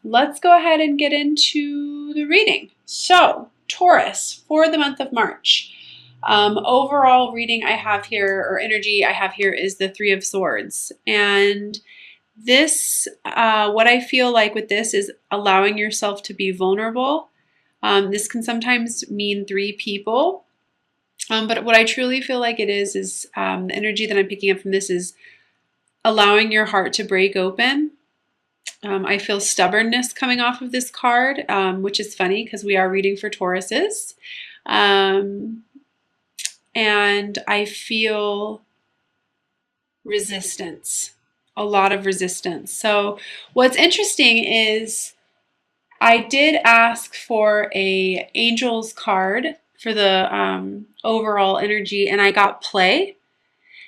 let's go ahead and get into the reading. So, Taurus for the month of March. Overall reading I have here, or energy I have here, is the Three of Swords. And this, what I feel like with this is allowing yourself to be vulnerable. This can sometimes mean three people. But what I truly feel like it is the energy that I'm picking up from this is allowing your heart to break open. I feel stubbornness coming off of this card, which is funny because we are reading for Tauruses. And I feel resistance, a lot of resistance. So what's interesting is I did ask for a Angels card for the overall energy, and I got play.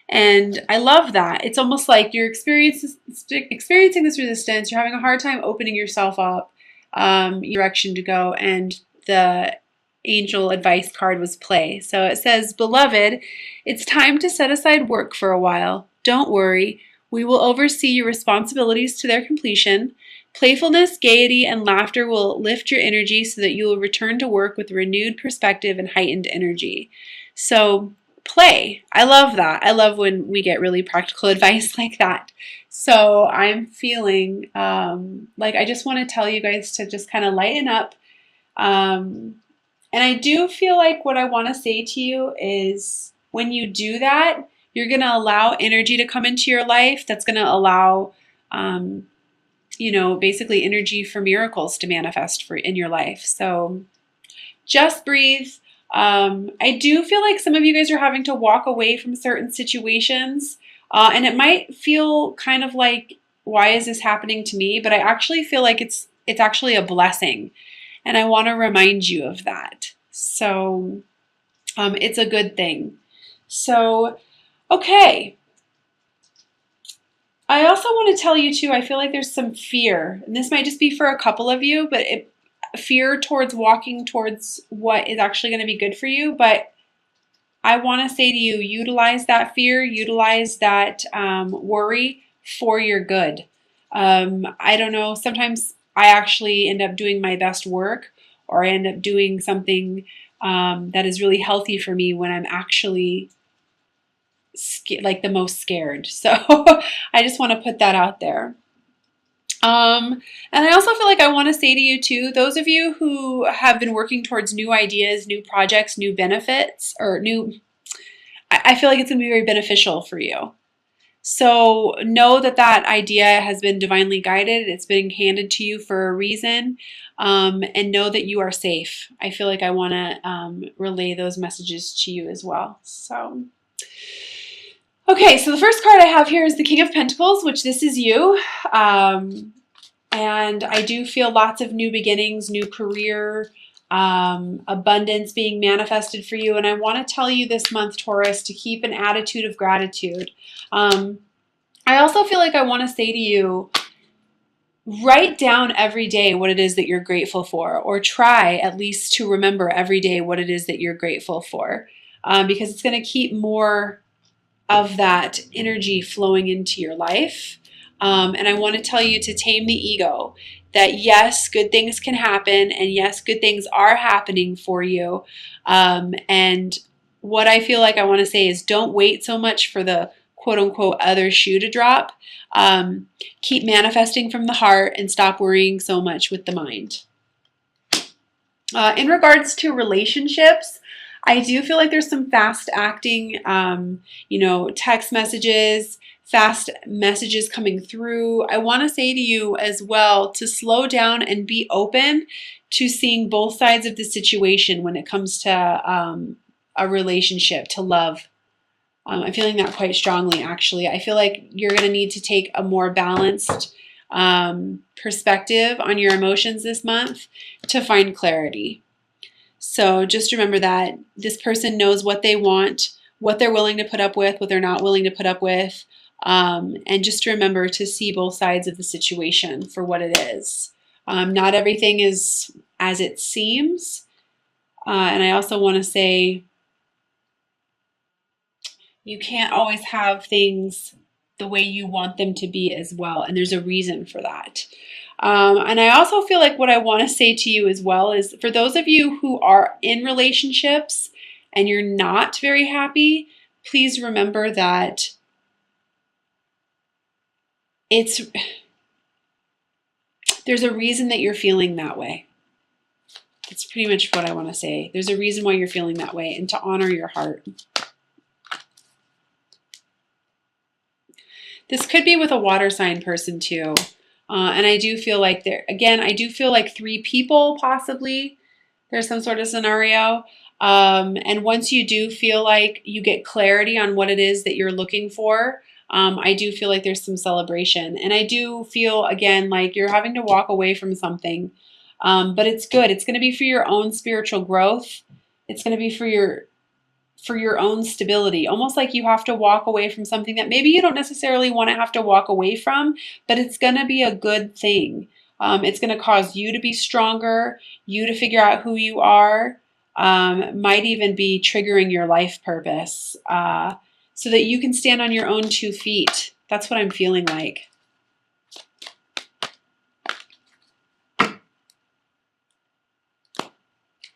And I love that. It's almost like you're experiencing this resistance. You're having a hard time opening yourself up, direction to go. And the angel advice card was play. So it says, "Beloved, it's time to set aside work for a while. Don't worry. We will oversee your responsibilities to their completion. Playfulness, gaiety, and laughter will lift your energy so that you will return to work with renewed perspective and heightened energy." So play. I love that. I love when we get really practical advice like that. So I'm feeling like I just want to tell you guys to just kind of lighten up. And I do feel like what I want to say to you is when you do that, you're going to allow energy to come into your life that's going to allow, basically energy for miracles to manifest in your life. So just breathe. I do feel like some of you guys are having to walk away from certain situations, and it might feel kind of like, why is this happening to me? But I actually feel like it's actually a blessing, and I want to remind you of that. So it's a good thing. So, okay. I also want to tell you too, I feel like there's some fear, and this might just be for a couple of you, but fear towards walking towards what is actually going to be good for you. But I want to say to you, utilize that fear, utilize that worry for your good. I don't know, sometimes I actually end up doing my best work, or I end up doing something that is really healthy for me when I'm actually like the most scared. So I just want to put that out there. And I also feel like I want to say to you too, those of you who have been working towards new ideas, new projects, new benefits, I feel like it's going to be very beneficial for you. So know that that idea has been divinely guided. It's been handed to you for a reason. And know that you are safe. I feel like I want to relay those messages to you as well. So, okay, so the first card I have here is the King of Pentacles, which this is you. And I do feel lots of new beginnings, new career, abundance being manifested for you. And I want to tell you this month, Taurus, to keep an attitude of gratitude. I also feel like I want to say to you, write down every day what it is that you're grateful for, or try at least to remember every day what it is that you're grateful for, because it's going to keep more of that energy flowing into your life. And I want to tell you to tame the ego, that yes, good things can happen, and yes, good things are happening for you. And what I feel like I want to say is, don't wait so much for the quote unquote other shoe to drop. Keep manifesting from the heart and stop worrying so much with the mind. In regards to relationships, I do feel like there's some fast acting, text messages, fast messages coming through. I want to say to you as well to slow down and be open to seeing both sides of the situation when it comes to a relationship, to love. I'm feeling that quite strongly, actually. I feel like you're going to need to take a more balanced perspective on your emotions this month to find clarity. So just remember that this person knows what they want, what they're willing to put up with, what they're not willing to put up with. And just remember to see both sides of the situation for what it is. Not everything is as it seems. And I also want to say, you can't always have things the way you want them to be as well. And there's a reason for that. And I also feel like what I want to say to you as well is for those of you who are in relationships and you're not very happy, please remember that there's a reason that you're feeling that way. That's pretty much what I want to say. There's a reason why you're feeling that way, and to honor your heart. This could be with a water sign person too. And I do feel like I do feel like 3 people possibly. There's some sort of scenario. And once you do feel like you get clarity on what it is that you're looking for, I do feel like there's some celebration. And I do feel, again, like you're having to walk away from something. But it's good. It's going to be for your own spiritual growth. It's going to be for your own stability. Almost like you have to walk away from something that maybe you don't necessarily want to have to walk away from, but it's going to be a good thing. It's going to cause you to be stronger, you to figure out who you are, might even be triggering your life purpose so that you can stand on your own 2 feet. That's what I'm feeling like.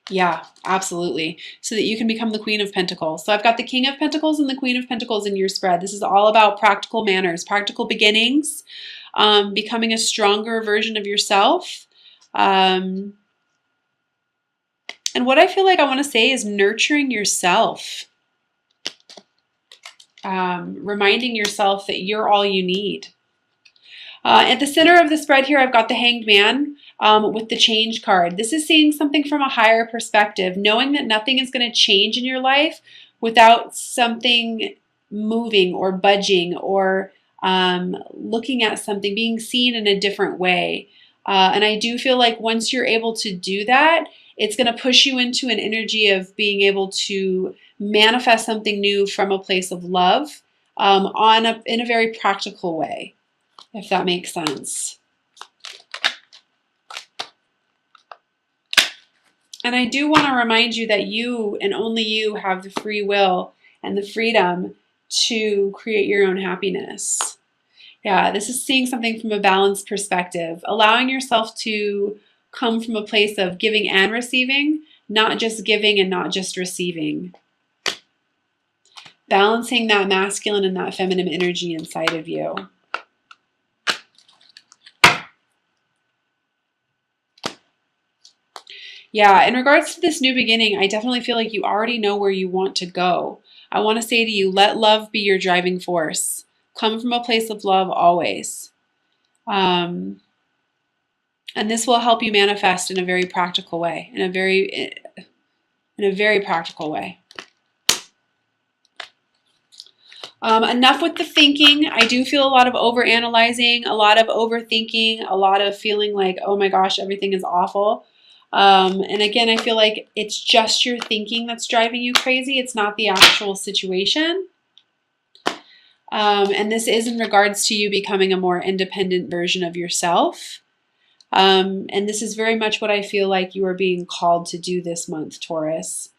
Yeah, absolutely. So that you can become the Queen of Pentacles. So I've got the King of Pentacles and the Queen of Pentacles in your spread. This is all about practical manners, practical beginnings, becoming a stronger version of yourself. And what I feel like I want to say is nurturing yourself. Reminding yourself that you're all you need. At the center of the spread here, I've got the Hanged Man with the Change card. This is seeing something from a higher perspective, knowing that nothing is going to change in your life without something moving or budging or looking at something, being seen in a different way. And I do feel like once you're able to do that, it's going to push you into an energy of being able to manifest something new from a place of love in a very practical way, if that makes sense. And I do want to remind you that you and only you have the free will and the freedom to create your own happiness. Yeah, this is seeing something from a balanced perspective, allowing yourself to come from a place of giving and receiving, not just giving and not just receiving. Balancing that masculine and that feminine energy inside of you. Yeah, in regards to this new beginning, I definitely feel like you already know where you want to go. I want to say to you, let love be your driving force. Come from a place of love always. And this will help you manifest in a very practical way, in a very practical way. Enough with the thinking. I do feel a lot of overanalyzing, a lot of overthinking, a lot of feeling like, oh my gosh, everything is awful. And again, I feel like it's just your thinking that's driving you crazy. It's not the actual situation. And this is in regards to you becoming a more independent version of yourself. And this is very much what I feel like you are being called to do this month, Taurus.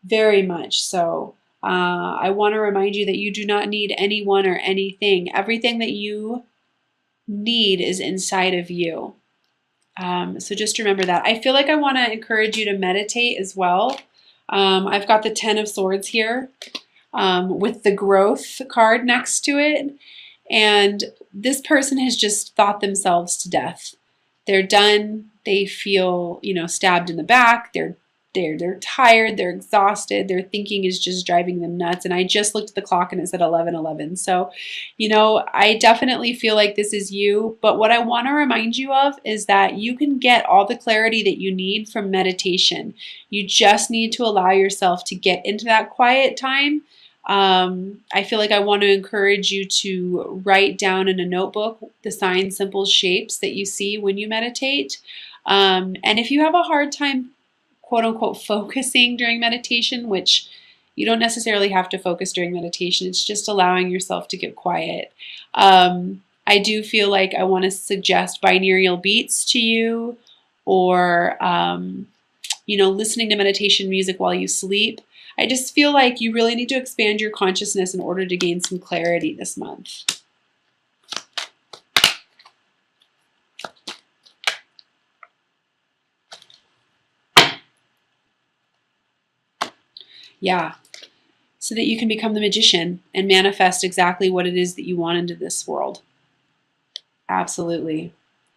Very much so. I want to remind you that you do not need anyone or anything. Everything that you need is inside of you. So just remember that. I feel like I want to encourage you to meditate as well. I've got the 10 of Swords here with the growth card next to it. And this person has just thought themselves to death. They're done. They feel, stabbed in the back. They're tired. They're exhausted. Their thinking is just driving them nuts. And I just looked at the clock and it said 11:11. So, I definitely feel like this is you. But what I want to remind you of is that you can get all the clarity that you need from meditation. You just need to allow yourself to get into that quiet time. I feel like I want to encourage you to write down in a notebook the signs, symbols, shapes that you see when you meditate. And if you have a hard time, quote unquote, focusing during meditation, which you don't necessarily have to focus during meditation, it's just allowing yourself to get quiet. I do feel like I want to suggest binaural beats to you, or, listening to meditation music while you sleep. I just feel like you really need to expand your consciousness in order to gain some clarity this month. Yeah. So that you can become the magician and manifest exactly what it is that you want into this world. Absolutely.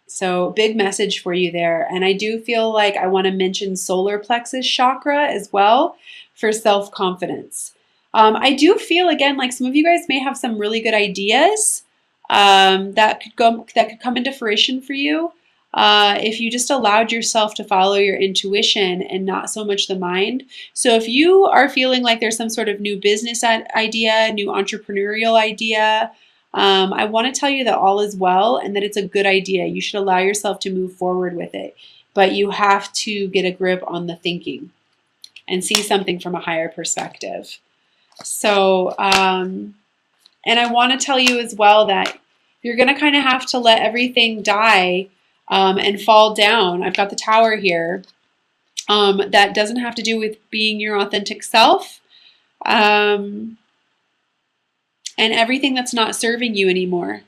So big message for you there. And I do feel like I want to mention solar plexus chakra as well for self-confidence. I do feel again like some of you guys may have some really good ideas that could come into fruition for you if you just allowed yourself to follow your intuition and not so much the mind. So if you are feeling like there's some sort of new business idea, new entrepreneurial idea, I want to tell you that all is well and that it's a good idea. You should allow yourself to move forward with it, but you have to get a grip on the thinking and see something from a higher perspective. So, and I want to tell you as well that you're going to kind of have to let everything die and fall down. I've got the tower here. That doesn't have to do with being your authentic self. And everything that's not serving you anymore.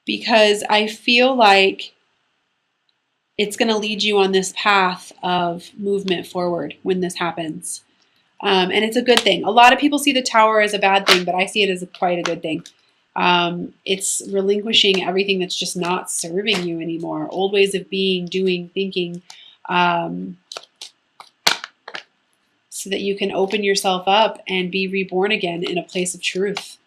Because I feel like it's going to lead you on this path of movement forward when this happens. And it's a good thing. A lot of people see the tower as a bad thing, but I see it as quite a good thing. It's relinquishing everything that's just not serving you anymore. Old ways of being, doing, thinking, so that you can open yourself up and be reborn again in a place of truth.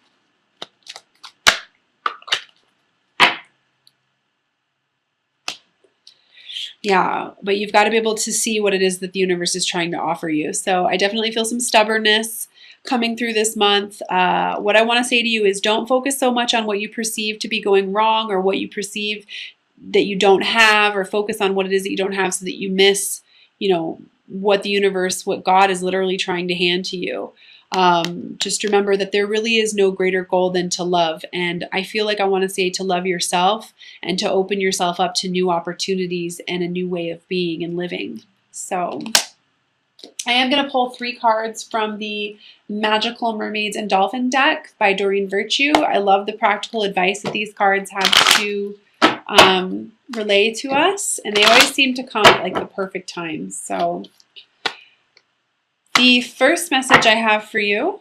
Yeah, but you've got to be able to see what it is that the universe is trying to offer you. So I definitely feel some stubbornness coming through this month. What I want to say to you is don't focus so much on what you perceive to be going wrong or what you perceive that you don't have, or focus on what it is that you don't have so that you miss, what the universe, what God is literally trying to hand to you. Just remember that there really is no greater goal than to love. And I feel like I want to say to love yourself and to open yourself up to new opportunities and a new way of being and living. So I am going to pull 3 cards from the Magical Mermaids and Dolphin deck by Doreen Virtue. I love the practical advice that these cards have to relay to us. And they always seem to come at like the perfect time. So the first message I have for you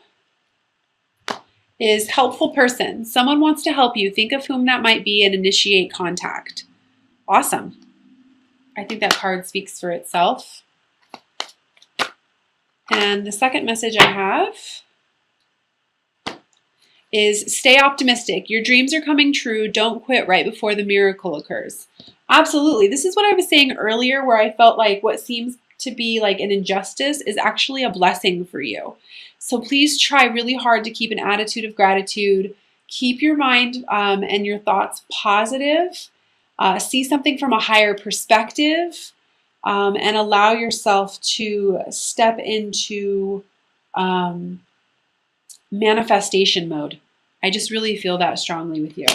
is helpful person. Someone wants to help you. Think of whom that might be and initiate contact. Awesome. I think that card speaks for itself. And the second message I have is stay optimistic. Your dreams are coming true. Don't quit right before the miracle occurs. Absolutely. This is what I was saying earlier, where I felt like what seems to be like an injustice is actually a blessing for you. So please try really hard to keep an attitude of gratitude. Keep your mind and your thoughts positive. See something from a higher perspective, and allow yourself to step into manifestation mode. I just really feel that strongly with you.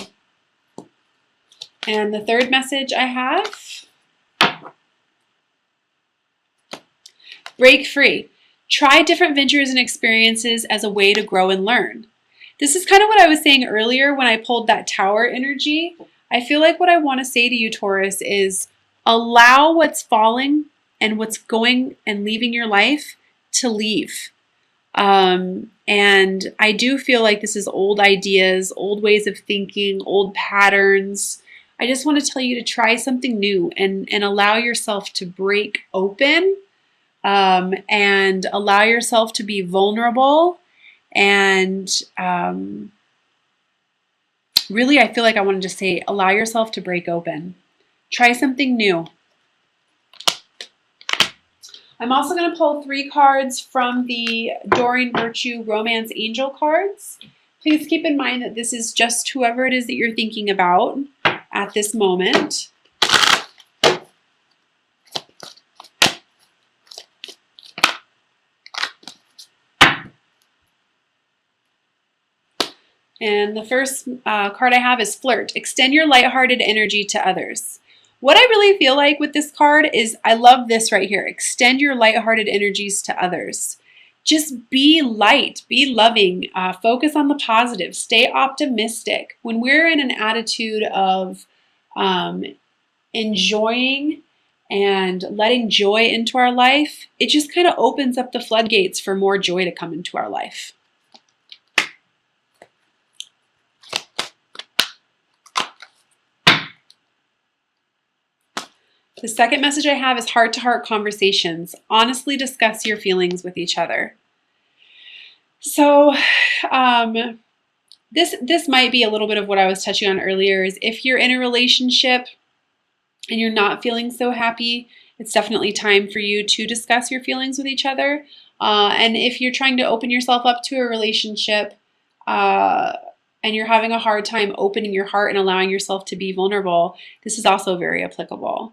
And the third message I have: break free. Try different ventures and experiences as a way to grow and learn. This is kind of what I was saying earlier when I pulled that tower energy. I feel like what I want to say to you, Taurus, is allow what's falling and what's going and leaving your life to leave. And I do feel like this is old ideas, old ways of thinking, old patterns. I just want to tell you to try something new and allow yourself to break open, and allow yourself to be vulnerable. And really, I feel like I want to just say, allow yourself to break open. Try something new. I'm also going to pull 3 cards from the Doreen Virtue Romance Angel cards. Please keep in mind that this is just whoever it is that you're thinking about at this moment. And the first card I have is Flirt. Extend your lighthearted energy to others. What I really feel like with this card is, I love this right here. Extend your lighthearted energies to others. Just be light, be loving, focus on the positive, stay optimistic. When we're in an attitude of enjoying and letting joy into our life, it just kind of opens up the floodgates for more joy to come into our life. The second message I have is heart-to-heart conversations. Honestly discuss your feelings with each other. So this might be a little bit of what I was touching on earlier, is if you're in a relationship and you're not feeling so happy, it's definitely time for you to discuss your feelings with each other. And if you're trying to open yourself up to a relationship and you're having a hard time opening your heart and allowing yourself to be vulnerable, this is also very applicable.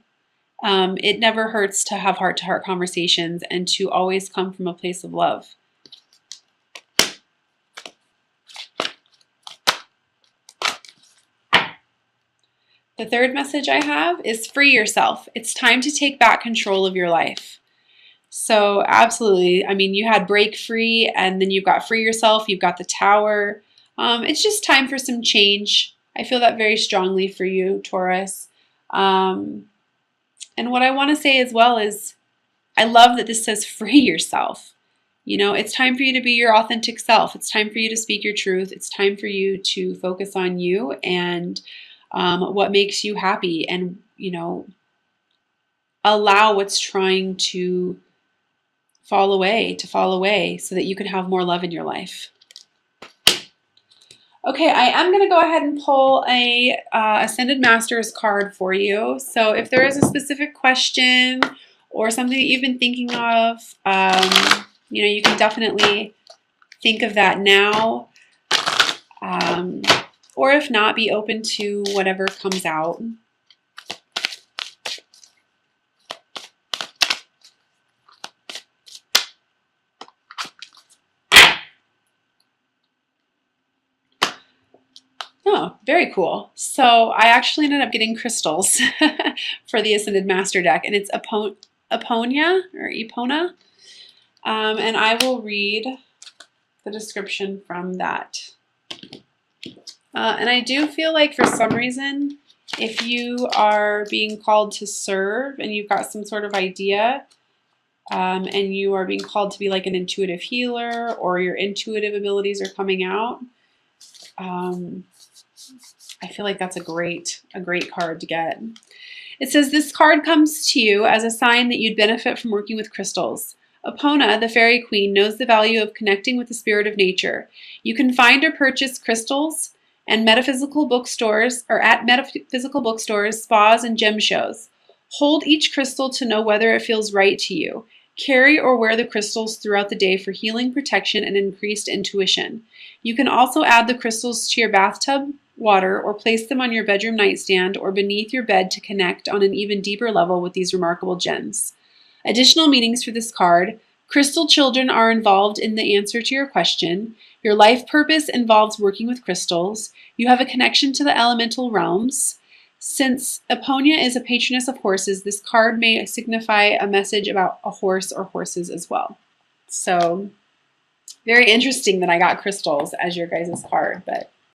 It never hurts to have heart-to-heart conversations and to always come from a place of love. The third message I have is free yourself. It's time to take back control of your life. So absolutely, I mean, you had break free and then you've got free yourself, you've got the Tower. It's just time for some change. I feel that very strongly for you, Taurus. And what I want to say as well is, I love that this says free yourself. You know, it's time for you to be your authentic self. It's time for you to speak your truth. It's time for you to focus on you and what makes you happy, and, you know, allow what's trying to fall away so that you can have more love in your life. Okay, I am going to go ahead and pull a Ascended Masters card for you. So if there is a specific question or something that you've been thinking of, you know, you can definitely think of that now. Or if not, be open to whatever comes out. Oh, very cool. So I actually ended up getting crystals for the Ascended Master deck, and it's Eponia or Epona. And I will read the description from that. And I do feel like for some reason, if you are being called to serve and you've got some sort of idea, and you are being called to be like an intuitive healer, or your intuitive abilities are coming out, I feel like that's a great card to get. It says this card comes to you as a sign that you'd benefit from working with crystals. Epona, the fairy queen, knows the value of connecting with the spirit of nature. You can find or purchase crystals and metaphysical bookstores, or at metaphysical bookstores, spas, and gem shows. Hold each crystal to know whether it feels right to you. Carry or wear the crystals throughout the day for healing, protection, and increased intuition. You can also add the crystals to your bathtub water or place them on your bedroom nightstand or beneath your bed to connect on an even deeper level with these remarkable gems. Additional meanings for this card: crystal children are involved in the answer to your question. Your life purpose involves working with crystals. You have a connection to the elemental realms. Since Eponia is a patroness of horses, this card may signify a message about a horse or horses as well. So very interesting that I got crystals as your guys' card, but